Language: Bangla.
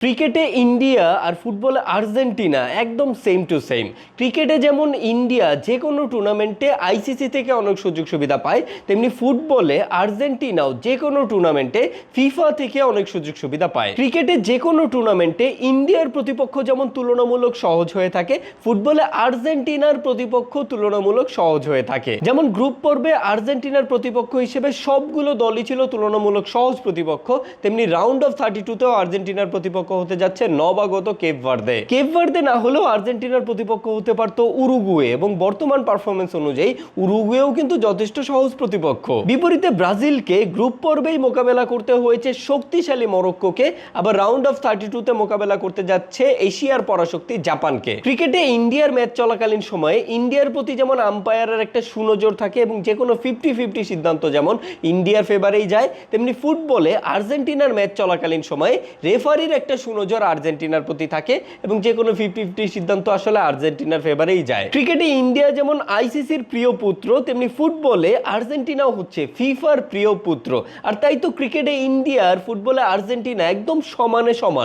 ক্রিকেটে ইন্ডিয়া আর ফুটবলে আর্জেন্টিনা একদম সেম টু সেম। ক্রিকেটে যেমন ইন্ডিয়া যে কোনো টুর্নামেন্টে আইসিসি থেকে অনেক সুযোগ সুবিধা পায়, তেমনি ফুটবলে আর্জেন্টিনাও যে কোনো টুর্নামেন্টে ফিফা থেকে অনেক সুযোগ সুবিধা পায়। ক্রিকেটে যে কোনো টুর্নামেন্টে ইন্ডিয়ার প্রতিপক্ষ যেমন তুলনামূলক সহজ হয়ে থাকে, ফুটবলে আর্জেন্টিনার প্রতিপক্ষ তুলনামূলক সহজ হয়ে থাকে। যেমন গ্রুপ পর্বে আর্জেন্টিনার প্রতিপক্ষ হিসেবে সবগুলো দলই ছিল তুলনামূলক সহজ প্রতিপক্ষ, তেমনি রাউন্ড অফ 32তেও আর্জেন্টিনার প্রতিপক্ষ হতে যাচ্ছে নবাগত কেপ ভার্দে। কেপ ভার্দে না হলেও আর্জেন্টিনার প্রতিপক্ষ হতে পারত উরুগুয়ে, এবং বর্তমান পারফরমেন্স অনুযায়ী উরুগুয়েও কিন্তু যথেষ্ট সহজ প্রতিপক্ষ। বিপরীতে ব্রাজিলকে গ্রুপ পর্বেই মোকাবেলা করতে হয়েছে শক্তিশালী মরক্কোকে, আবার রাউন্ড অফ 32তে মোকাবেলা করতে যাচ্ছে এশিয়ার পরাশক্তি জাপানকে। ক্রিকেটে ইন্ডিয়ার ম্যাচ চলাকালীন সময়ে ইন্ডিয়ার প্রতি যেমন আম্পায়ারের একটা সুনজর থাকে এবং যে কোনো 50-50 সিদ্ধান্ত যেমন ইন্ডিয়ার ফেভারেই যায়, তেমনি ফুটবলে আর্জেন্টিনার ম্যাচ চলাকালীন সময়ে রেফারির একটা সুনজর আর্জেন্টিনার প্রতি থাকে এবং যে কোনো 50-50 সিদ্ধান্ত আসলে আর্জেন্টিনার ফেভারেই যায়। ক্রিকেটে ইন্ডিয়া যেমন আইসিসির প্রিয় পুত্র, তেমনি ফুটবলে আর্জেন্টিনাও হচ্ছে ফিফার প্রিয় পুত্র। আর তাই তো ক্রিকেটে ইন্ডিয়া আর ফুটবলে আর্জেন্টিনা একদম সমানে সমান।